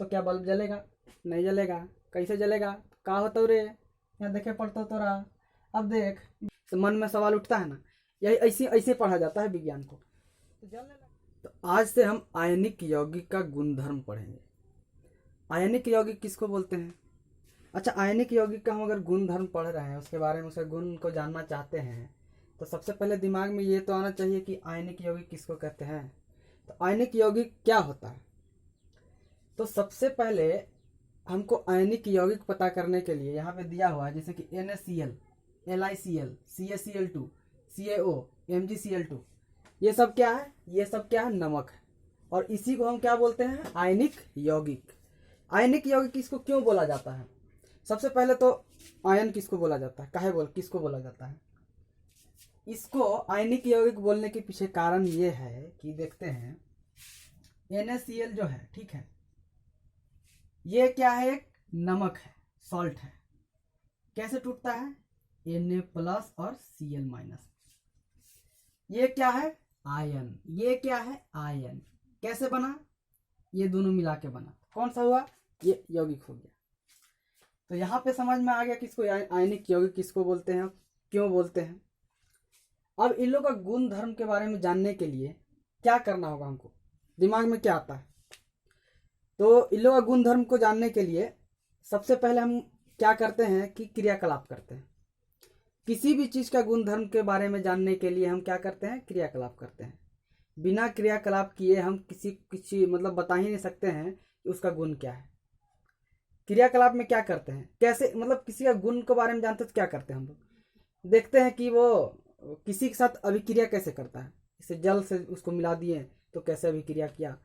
तो क्या बल्ब जलेगा? नहीं जलेगा। कैसे जलेगा? का होता रे, यहाँ देखे पढ़ता तो रहा। अब देख, तो मन में सवाल उठता है ना, यही ऐसे ऐसे पढ़ा जाता है विज्ञान को। तो जलने लगा। तो आज से हम आयनिक यौगिक का गुणधर्म पढ़ेंगे। आयनिक यौगिक किसको बोलते हैं? अच्छा, आयनिक यौगिक का हम अगर गुणधर्म पढ़ रहे हैं, उसके बारे में, उसके गुण को जानना चाहते हैं, तो सबसे पहले दिमाग में ये तो आना चाहिए कि आयनिक यौगिक किसको कहते हैं। तो आयनिक यौगिक क्या होता है? तो सबसे पहले हमको आयनिक यौगिक पता करने के लिए यहाँ पे दिया हुआ है, जैसे कि NaCl, LiCl, CaCl2, CaO, MgCl2, ये सब क्या है? ये सब क्या है? नमक है। और इसी को हम क्या बोलते हैं? आयनिक यौगिक। आयनिक यौगिक किसको क्यों बोला जाता है? सबसे पहले तो आयन किसको बोला जाता है, किसको बोला जाता है? इसको आयनिक यौगिक बोलने के पीछे कारण ये है कि देखते हैं, NaCl जो है, ठीक है, ये क्या है? एक नमक है, सॉल्ट है। कैसे टूटता है? Na+ और Cl-। ये क्या है? आयन। ये क्या है? आयन। कैसे बना? ये दोनों मिला के बना। कौन सा हुआ? ये यौगिक हो गया। तो यहाँ पे समझ में आ गया किसको आयनिक यौगिक किसको बोलते हैं, क्यों बोलते हैं। अब इन लोगों का गुण धर्म के बारे में जानने के लिए क्या करना होगा हमको? दिमाग में क्या आता है? तो इन लोगों का गुण धर्म को जानने के लिए सबसे पहले हम क्या करते हैं कि क्रियाकलाप करते हैं। किसी भी चीज का गुण धर्म के बारे में जानने के लिए हम क्या करते हैं? क्रियाकलाप करते हैं। बिना क्रियाकलाप किए हम किसी मतलब बता ही नहीं सकते हैं कि उसका गुण क्या है। क्रियाकलाप में क्या करते हैं, कैसे, मतलब किसी का गुण के बारे में जानते तो क्या करते हैं हम लोग? देखते हैं कि वो किसी के साथ अभिक्रिया कैसे करता है। जैसे जल से उसको मिला दिए तो कैसे अभिक्रिया किया,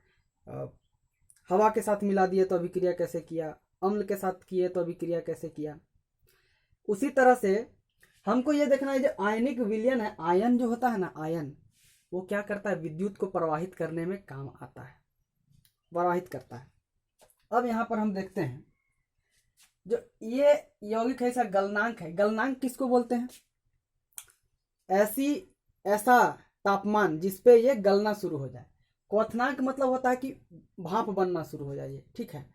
हवा के साथ मिला दिए तो अभिक्रिया कैसे किया, अम्ल के साथ किए तो अभिक्रिया कैसे किया। उसी तरह से हमको ये देखना है, जो आयनिक विलयन है, आयन जो होता है ना, आयन वो क्या करता है? विद्युत को प्रवाहित करने में काम आता है, प्रवाहित करता है। अब यहाँ पर हम देखते हैं, जो ये यौगिक है, इसका गलनांक है। गलनांक किसको बोलते हैं? ऐसा तापमान जिसपे ये गलना शुरू हो जाए। क्वथनांक मतलब होता है कि भाप बनना शुरू हो जाए, ठीक है।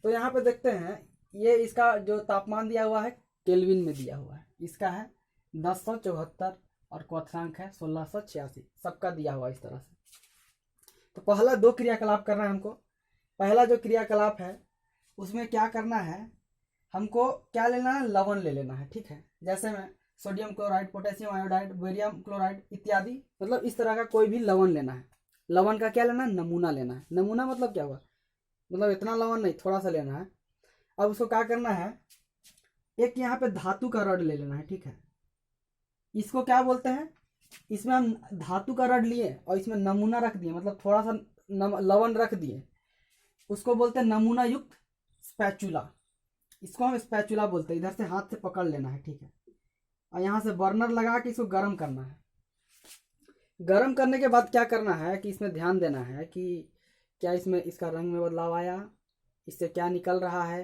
तो यहाँ पे देखते हैं, ये इसका जो तापमान दिया हुआ है केल्विन में दिया हुआ है, इसका है 1074 और क्वथनांक है 1686, सबका दिया हुआ इस तरह से। तो पहला दो क्रियाकलाप करना है हमको। पहला जो क्रियाकलाप है उसमें क्या करना है, हमको क्या लेना है? लवण ले लेना है, ठीक है। जैसे में sodium chloride, potassium iodide, barium chloride इत्यादि, मतलब इस तरह का कोई भी लवण लेना है। लवण का क्या लेना है? नमूना लेना है। नमूना मतलब क्या हुआ? मतलब इतना लवण नहीं, थोड़ा सा लेना है। अब उसको क्या करना है, एक यहाँ पे धातु का रड ले लेना है, ठीक है। इसको क्या बोलते हैं? इसमें हम धातु का रड लिए और इसमें नमूना रख दिए, मतलब थोड़ा सा लवण रख दिए, उसको बोलते हैं नमूना युक्त स्पैचुला। इसको हम स्पैचुला बोलते हैं। इधर से हाथ से पकड़ लेना है, ठीक है, और यहाँ से बर्नर लगा के इसको गर्म करना है। गर्म करने के बाद क्या करना है कि इसमें ध्यान देना है कि क्या इसमें इसका रंग में बदलाव आया, इससे क्या निकल रहा है,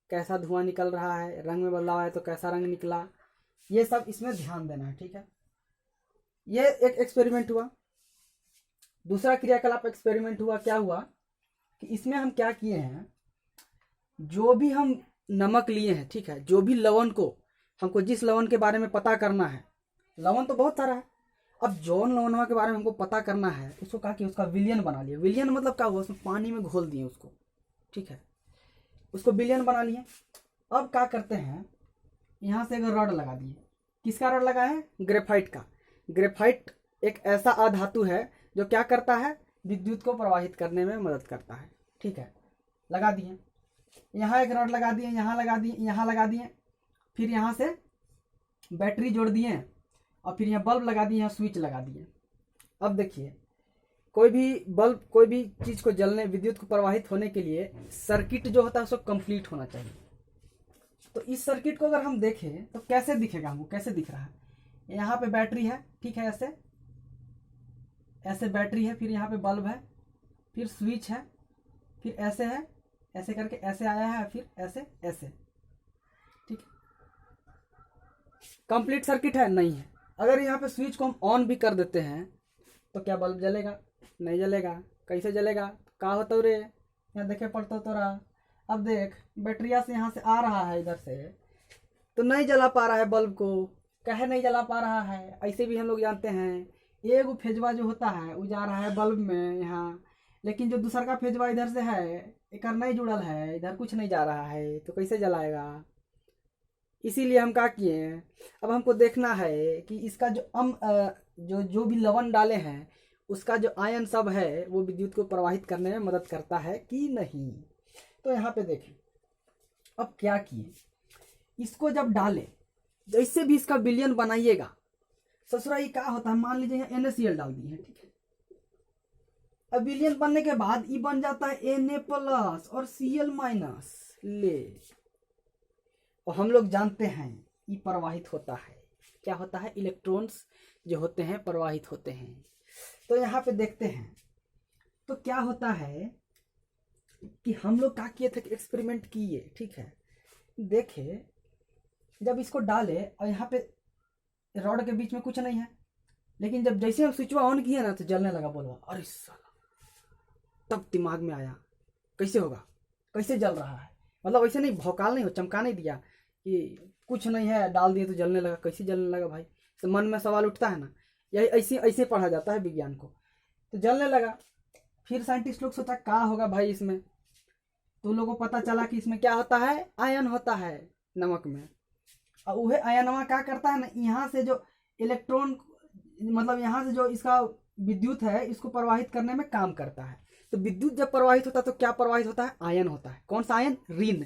कैसा धुआं निकल रहा है, रंग में बदलाव आया तो कैसा रंग निकला, ये सब इसमें ध्यान देना है, ठीक है। ये एक एक्सपेरिमेंट हुआ। दूसरा क्रियाकलाप एक्सपेरिमेंट हुआ, क्या हुआ कि इसमें हम क्या किए हैं, जो भी हम नमक लिए हैं, ठीक है, जो भी लवण को, हमको जिस लवण के बारे में पता करना है, लवण तो बहुत सारा है, अब जौन लवणवा के बारे में हमको पता करना है, उसको कहा कि उसका विलयन बना लिया। विलयन मतलब क्या हुआ? उसमें पानी में घोल दिए उसको, ठीक है, उसको विलयन बना लिए। अब क्या करते हैं, यहाँ से अगर रड लगा दिए, किसका रड लगा है? ग्रेफाइट का। ग्रेफाइट एक ऐसा अधातु है जो क्या करता है? विद्युत को प्रवाहित करने में मदद करता है, ठीक है। लगा दिए, यहाँ एक रड लगा दिए, यहाँ लगा दिए, यहाँ लगा दिए, फिर यहाँ से बैटरी जोड़ दिए और फिर यहाँ बल्ब लगा दिए, यहाँ स्विच लगा दिए। अब देखिए, कोई भी बल्ब, कोई भी चीज को जलने, विद्युत को प्रवाहित होने के लिए सर्किट जो होता है उसको कंप्लीट होना चाहिए। तो इस सर्किट को अगर हम देखें तो कैसे दिखेगा हमको? कैसे दिख रहा है? यहाँ पे बैटरी है, ठीक है, ऐसे ऐसे बैटरी है, फिर यहाँ पे बल्ब है, फिर स्विच है, फिर ऐसे है, ऐसे करके ऐसे आया है, फिर ऐसे ऐसे, ठीक है। कंप्लीट सर्किट है? नहीं है। अगर यहाँ पे स्विच को हम ऑन भी कर देते हैं तो क्या बल्ब जलेगा? नहीं जलेगा। कैसे जलेगा? का होता रे, यहाँ देखे पड़ता तो रहा। अब देख बैटरिया से यहाँ से आ रहा है इधर से, तो नहीं जला पा रहा है बल्ब को। कहे नहीं जला पा रहा है, ऐसे भी हम लोग जानते हैं एक फेजवा जो होता है वो जा रहा है बल्ब में यहाँ, लेकिन जो दूसरा का फेजवा इधर से है एक नहीं जुड़ल है, इधर कुछ नहीं जा रहा है, तो कैसे जलाएगा। इसीलिए हम क्या किए हैं, अब हमको देखना है कि इसका जो जो भी लवण डाले हैं उसका जो आयन सब है वो विद्युत को प्रवाहित करने में मदद करता है कि नहीं। तो यहाँ पे देखें, अब क्या किए, इसको जब डाले, जैसे भी इसका विलयन बनाइएगा, ससुरा ये क्या होता है, मान लीजिए यहाँ NaCl डाल दिए हैं, ठीक है। अब विलयन बनने के बाद ये बन जाता है Na+ और Cl-। ले, और हम लोग जानते हैं ये प्रवाहित होता है, क्या होता है, इलेक्ट्रॉन्स जो होते हैं प्रवाहित होते हैं। तो यहाँ पे देखते हैं तो क्या होता है कि हम लोग क्या किए थे, एक्सपेरिमेंट किए, ठीक है। देखे जब इसको डाले और यहाँ पे रॉड के बीच में कुछ नहीं है, लेकिन जब जैसे हम स्विच ऑन किए ना तो जलने लगा बोलवा, अरे साला। तब दिमाग में आया कैसे होगा, कैसे जल रहा है, मतलब ऐसे नहीं भौकाल नहीं हो, चमका नहीं दिया कि कुछ नहीं है, डाल दिए तो जलने लगा, कैसे जलने लगा भाई। तो मन में सवाल उठता है ना, यही ऐसे ऐसे पढ़ा जाता है विज्ञान को। तो जलने लगा, फिर साइंटिस्ट लोग सोचा क्या होगा भाई इसमें, तो उन लोगों को पता चला कि इसमें क्या होता है, आयन होता है नमक में। और वह आयनवा क्या करता है ना, यहाँ से जो इलेक्ट्रॉन, मतलब यहाँ से जो इसका विद्युत है इसको प्रवाहित करने में काम करता है। तो विद्युत जब प्रवाहित होता है तो क्या प्रवाहित होता है, आयन होता है। कौन सा आयन, ऋण।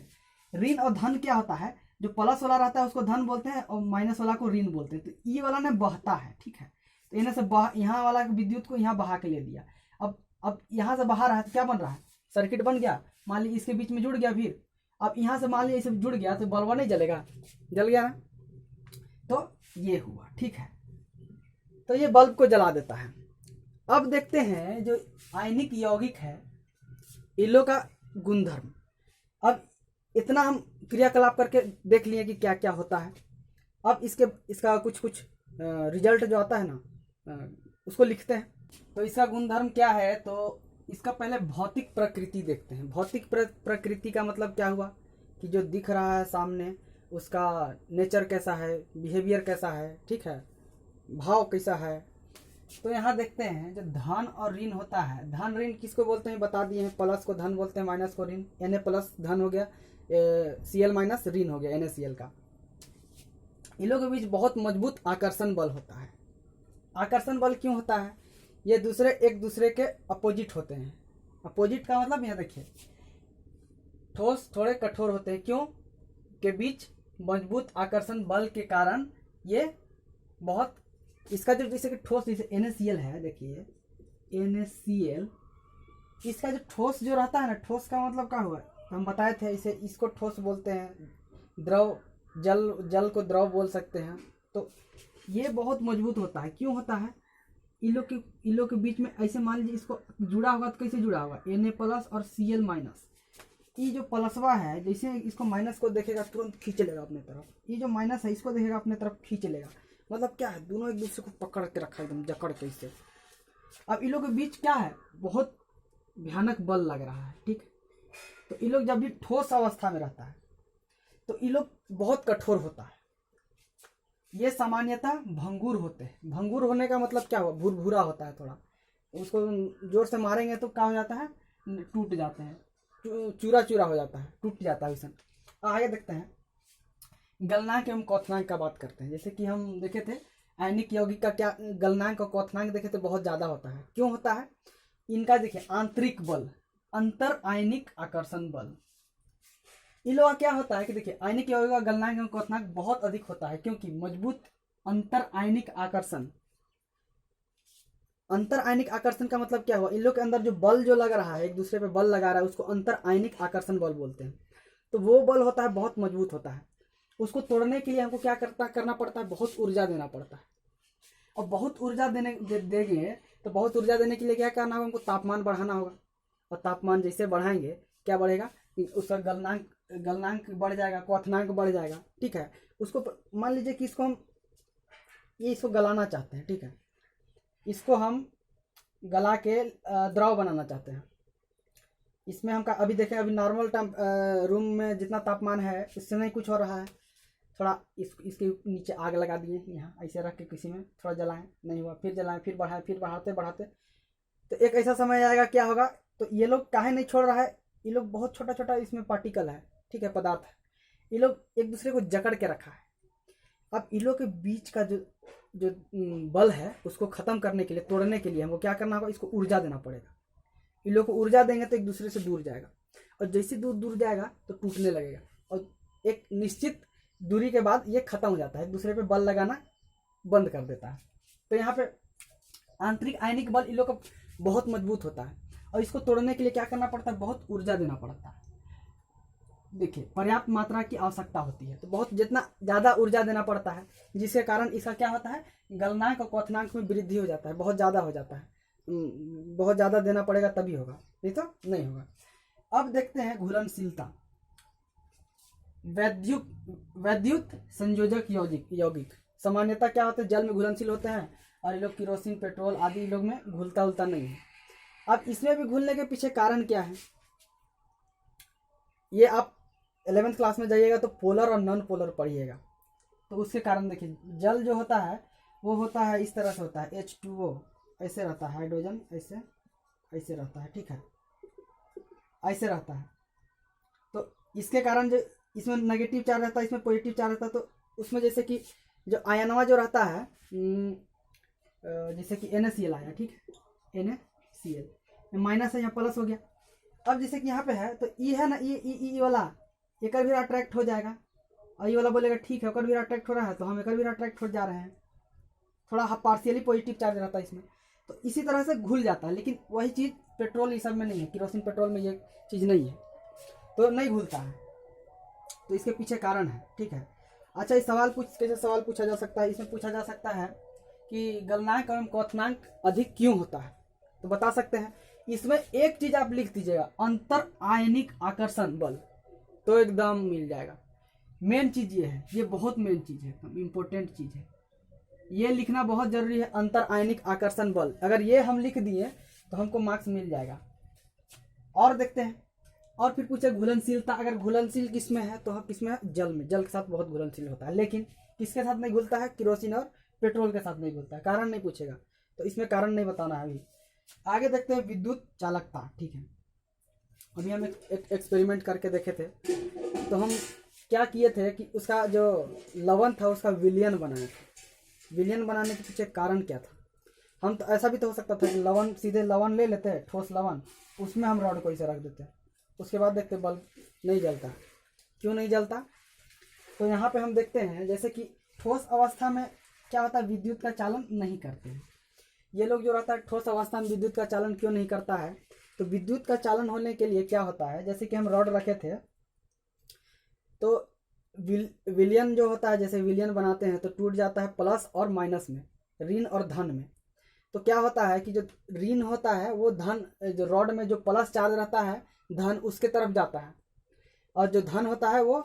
ऋण और धन क्या होता है, जो प्लस वाला रहता है उसको धन बोलते हैं और माइनस वाला को ऋण बोलते हैं। तो ये वाला ने बहता है, ठीक है। तो इन्हें से यहाँ वाला विद्युत को यहाँ बहा के ले दिया। अब यहाँ से बहा रहा है तो क्या बन रहा है, सर्किट बन गया। मान लीजिए इसके बीच में जुड़ गया, फिर अब यहाँ से मान लीजिए इसे जुड़ गया तो बल्ब नहीं जलेगा, जल गया ना। तो ये हुआ, ठीक है। तो ये बल्ब को जला देता है। अब देखते हैं जो आयनिक यौगिक है इन लोग का गुणधर्म। अब इतना हम क्रियाकलाप करके देख लिए कि क्या क्या होता है। अब इसका कुछ रिजल्ट जो आता है ना उसको लिखते हैं। तो इसका गुणधर्म क्या है, तो इसका पहले भौतिक प्रकृति देखते हैं। भौतिक प्रकृति का मतलब क्या हुआ कि जो दिख रहा है सामने उसका नेचर कैसा है, बिहेवियर कैसा है, ठीक है, भाव कैसा है। तो यहाँ देखते हैं जो धन और ऋण होता है, धन ऋण किसको बोलते हैं बता दिए हैं, प्लस को धन बोलते हैं, माइनस को ऋण। Na+ धन हो गया, Cl- ऋण हो गया NaCl का। इन लोगों के बीच बहुत मजबूत आकर्षण बल होता है। आकर्षण बल क्यों होता है, ये एक दूसरे के अपोजिट होते हैं। अपोजिट का मतलब यहाँ देखिए, ठोस थोड़े कठोर होते हैं, क्यों, के बीच मजबूत आकर्षण बल के कारण ये बहुत, इसका जो जैसे कि ठोस जैसे NaCl है, देखिए NaCl, इसका जो ठोस जो रहता है ना, ठोस का मतलब क्या हुआ, हम बताए थे इसे, इसको ठोस बोलते हैं, द्रव जल को द्रव बोल सकते हैं। तो ये बहुत मजबूत होता है। क्यों होता है, इन लोग के बीच में ऐसे मान लीजिए इसको जुड़ा होगा तो कैसे जुड़ा होगा, Na+ और Cl-। ये जो प्लसवा है, जैसे इसको माइनस को देखेगा तुरंत खींच लेगा अपने तरफ, ये जो माइनस है इसको देखेगा अपने तरफ खींच लेगा। मतलब क्या है, दोनों एक दूसरे को पकड़ के रखा एकदम जकड़ के इससे। अब इन लोग के बीच क्या है, बहुत भयानक बल लग रहा है, ठीक। तो इन लोग जब भी ठोस अवस्था में रहता है तो इन लोग बहुत कठोर होता है। ये सामान्यतः भंगुर होते हैं। भंगुर होने का मतलब क्या हुआ, भुरभुरा होता है थोड़ा, उसको जोर से मारेंगे तो क्या हो जाता है, टूट जाते हैं, चूरा चूरा हो जाता है, टूट जाता है वैसा। आगे देखते हैं गलनांक एवं क्वथनांक का बात करते हैं। जैसे कि हम देखे थे आयनिक यौगिक का क्या गलनांक और क्वथनांक देखे थे, बहुत ज़्यादा होता है। क्यों होता है, इनका देखिए आंतरिक बल, अंतर आयनिक आकर्षण बल। इन लोगों का क्या होता है कि देखिए आयनिक यौगिक का गलनांक एवं क्वथनांक बहुत अधिक होता है, क्योंकि मजबूत अंतर आयनिक आकर्षण। अंतर आयनिक आकर्षण का मतलब क्या हुआ, इन लोग के अंदर जो बल जो लग रहा है, एक दूसरे पे बल लगा रहा है, उसको अंतर आयनिक आकर्षण बल बोलते हैं। तो वो बल होता है, बहुत मजबूत होता है। उसको तोड़ने के लिए हमको क्या करना पड़ता है, बहुत ऊर्जा देना पड़ता है। और बहुत ऊर्जा देंगे तो बहुत ऊर्जा देने के लिए क्या करना होगा, हमको तापमान बढ़ाना होगा। और तापमान जैसे बढ़ाएंगे क्या बढ़ेगा, उसका गलनांक बढ़ जाएगा, क्वथनांक बढ़ जाएगा, ठीक है। उसको मान लीजिए कि इसको हम इसको गलाना चाहते हैं, ठीक है, इसको हम गला के द्रव बनाना चाहते हैं। इसमें हम अभी देखें, अभी नॉर्मल रूम में जितना तापमान है इससे नहीं कुछ हो रहा है। थोड़ा इसके नीचे आग लगा दिए, यहाँ ऐसे रख के किसी में थोड़ा जलाएं, नहीं हुआ, फिर जलाएं, फिर बढ़ाएं, फिर बढ़ाते बढ़ाते तो एक ऐसा समय आएगा क्या होगा। तो ये लोग काहे नहीं छोड़ रहा है, ये लोग बहुत छोटा छोटा इसमें पार्टिकल है, ठीक है, पदार्थ है, ये लोग एक दूसरे को जकड़ के रखा है। अब इन लोग के बीच का जो जो बल है उसको ख़त्म करने के लिए, तोड़ने के लिए हमको क्या करना होगा, इसको ऊर्जा देना पड़ेगा। इन लोग को ऊर्जा देंगे तो एक दूसरे से दूर जाएगा, और जैसे दूर दूर जाएगा तो टूटने लगेगा, और एक निश्चित दूरी के बाद ये खत्म हो जाता है, एक दूसरे पे बल लगाना बंद कर देता है। तो यहाँ पे आंतरिक आयनिक बल इन लोग का बहुत मजबूत होता है, और इसको तोड़ने के लिए क्या करना पड़ता है, बहुत ऊर्जा देना पड़ता है। देखिए, पर्याप्त मात्रा की आवश्यकता होती है, तो बहुत जितना ज़्यादा ऊर्जा देना पड़ता है, जिसके कारण इसका क्या होता है, गलनांक और क्वथनांक में वृद्धि हो जाता है, बहुत ज़्यादा हो जाता है। बहुत ज़्यादा देना पड़ेगा तभी होगा, नहीं तो नहीं होगा। अब देखते हैं घुलनशीलता। वैद्युत संयोजक यौगिक सामान्यतः क्या होते हैं, जल में घुलनशील होते हैं, और ये लोग केरोसिन, पेट्रोल आदि लोग में घुलता उलता नहीं है। अब इसमें भी घुलने के पीछे कारण क्या है, ये आप 11th क्लास में जाइएगा तो पोलर और नॉन पोलर पढ़िएगा, तो उसके कारण देखिए, जल जो होता है वो होता है इस तरह से होता है, H2O ऐसे रहता है, हाइड्रोजन ऐसे ऐसे रहता है, ठीक है, ऐसे रहता है। तो इसके कारण जो इसमें नेगेटिव चार्ज रहता है, इसमें पॉजिटिव चार्ज रहता है, तो उसमें जैसे कि जो आयनवा जो रहता है, जैसे कि NaCl आया, ठीक है, NaCl माइनस है, यहाँ प्लस हो गया। अब जैसे कि यहाँ पे है तो ई है ना, ई वाला एक भी अट्रैक्ट हो जाएगा, और ये वाला बोलेगा ठीक है, भी अट्रैक्ट हो रहा है तो हम एक भी अट्रैक्ट हो जा रहे हैं, थोड़ा पार्शियली पॉजिटिव चार्ज रहता है इसमें, तो इसी तरह से घुल जाता है। लेकिन वही चीज़ पेट्रोल ये सब में नहीं है, केरोसिन पेट्रोल में ये चीज़ नहीं है, तो नहीं घुलता है, तो इसके पीछे कारण है, ठीक है। अच्छा, इस कैसे सवाल पूछा जा सकता है, इसमें पूछा जा सकता है कि गलनांक एवं क्वथनांक अधिक क्यों होता है, तो बता सकते हैं। इसमें एक चीज आप लिख दीजिएगा, अंतर आयनिक आकर्षण बल, तो एकदम मिल जाएगा। मेन चीज ये है, ये बहुत मेन चीज है, एकदम इम्पोर्टेंट चीज है, ये लिखना बहुत जरूरी है, अंतर आयनिक आकर्षण बल। अगर ये हम लिख दिए तो हमको मार्क्स मिल जाएगा। और देखते हैं, और फिर पूछे घुलनशीलता। अगर घुलनशील किसमें है तो हम किसमें, जल में, जल के साथ बहुत घुलनशील होता है, लेकिन किसके साथ नहीं घुलता है, केरोसिन और पेट्रोल के साथ नहीं घुलता है। कारण नहीं पूछेगा, तो इसमें कारण नहीं बताना है। अभी आगे देखते हैं विद्युत चालकता, ठीक है। अभी हम एक एक्सपेरिमेंट करके देखे थे, तो हम क्या किए थे कि उसका जो लवण था उसका विलयन बनाया था। विलयन बनाने के पीछे कारण क्या था, हम तो ऐसा भी तो हो सकता था कि लवण, सीधे लवण ले लेते हैं, ठोस लवण, उसमें हम रॉड को इसे रख देते हैं, उसके बाद देखते बल्ब नहीं जलता। क्यों नहीं जलता, तो यहाँ पे हम देखते हैं जैसे कि ठोस अवस्था में क्या होता है, विद्युत का चालन नहीं करते हैं। ये लोग जो रहता है ठोस अवस्था में विद्युत का चालन क्यों नहीं करता है, तो विद्युत का चालन होने के लिए क्या होता है, जैसे कि हम रॉड रखे थे तो विलयन जो होता है, जैसे विलयन बनाते हैं तो टूट जाता है प्लस और माइनस में, ऋण और धन में। तो क्या होता है कि जो ऋण होता है वो धन, जो रॉड में जो प्लस चार्ज रहता है धन उसके तरफ जाता है, और जो धन होता है वो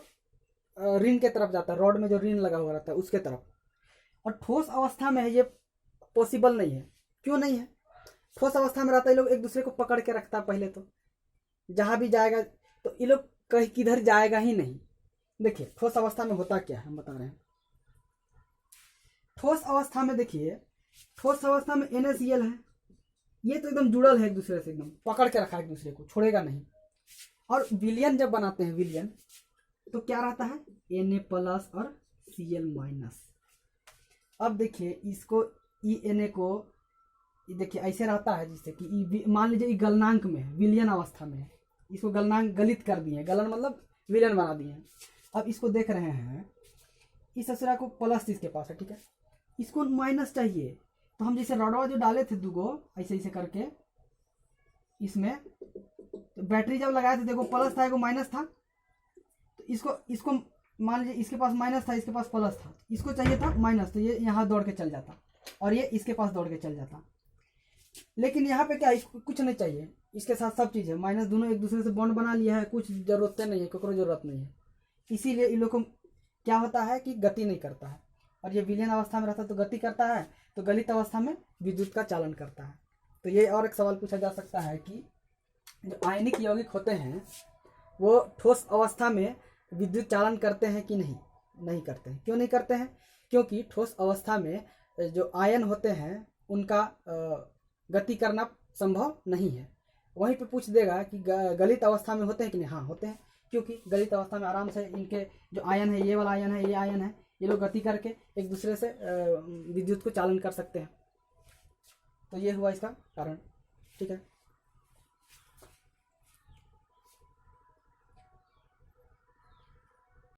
ऋण के तरफ जाता है, रॉड में जो ऋण लगा हुआ रहता है उसके तरफ। और ठोस अवस्था में ये पॉसिबल नहीं है। क्यों नहीं है, ठोस अवस्था में रहता है, ये लोग एक दूसरे को पकड़ के रखता है पहले, तो जहां भी जाएगा तो ये लोग कहीं किधर जाएगा ही नहीं। देखिए ठोस अवस्था में होता क्या है, हम बता रहे हैं। ठोस अवस्था में देखिए, ठोस अवस्था में NaCl है, ये तो एकदम जुड़ल है एक दूसरे से, एकदम पकड़ के रखा है एक दूसरे को, छोड़ेगा नहीं। और विलयन जब बनाते हैं विलयन, तो क्या रहता है, Na प्लस और Cl माइनस। अब देखिए इसको Na को देखिए ऐसे रहता है, जिससे कि मान लीजिए गलनांक में है, विलयन अवस्था में है, इसको गलनांक गलित कर दिए, गलन मतलब विलयन बना दिए। अब इसको देख रहे हैं, इस असरा को प्लस इसके पास है, ठीक है, इसको माइनस चाहिए, तो हम जैसे रॉडवा जो डाले थे दूगो ऐसे ऐसे करके इसमें, तो बैटरी जब लगाए थे देखो प्लस था, एगो माइनस था, तो इसको मान लीजिए इसके पास माइनस था, इसके पास प्लस था, इसको चाहिए था माइनस, तो ये यहाँ दौड़ के चल जाता, और ये इसके पास दौड़ के चल जाता। लेकिन यहाँ पे क्या, इसको कुछ नहीं चाहिए, इसके साथ सब चीज़ है, माइनस दोनों एक दूसरे से बॉन्ड बना लिया है, कुछ जरूरतें नहीं है, कोई जरूरत नहीं है। इसीलिए इन लोग को क्या होता है कि गति नहीं करता है, और ये विलयन अवस्था में रहता है तो गति करता है, तो गलित अवस्था में विद्युत का चालन करता है। तो ये और एक सवाल पूछा जा सकता है कि जो आयनिक यौगिक होते हैं वो ठोस अवस्था में विद्युत चालन करते हैं कि नहीं? नहीं करते हैं। क्यों नहीं करते हैं? क्योंकि ठोस अवस्था में जो आयन होते हैं उनका गति करना संभव नहीं है। वहीं पे पूछ देगा कि गलित अवस्था में होते हैं कि नहीं? हाँ होते हैं, क्योंकि गलित अवस्था में आराम से इनके जो आयन है, ये वाला आयन है, ये आयन है, ये लोग गति करके एक दूसरे से विद्युत को चालन कर सकते हैं। तो ये हुआ इसका कारण। ठीक है।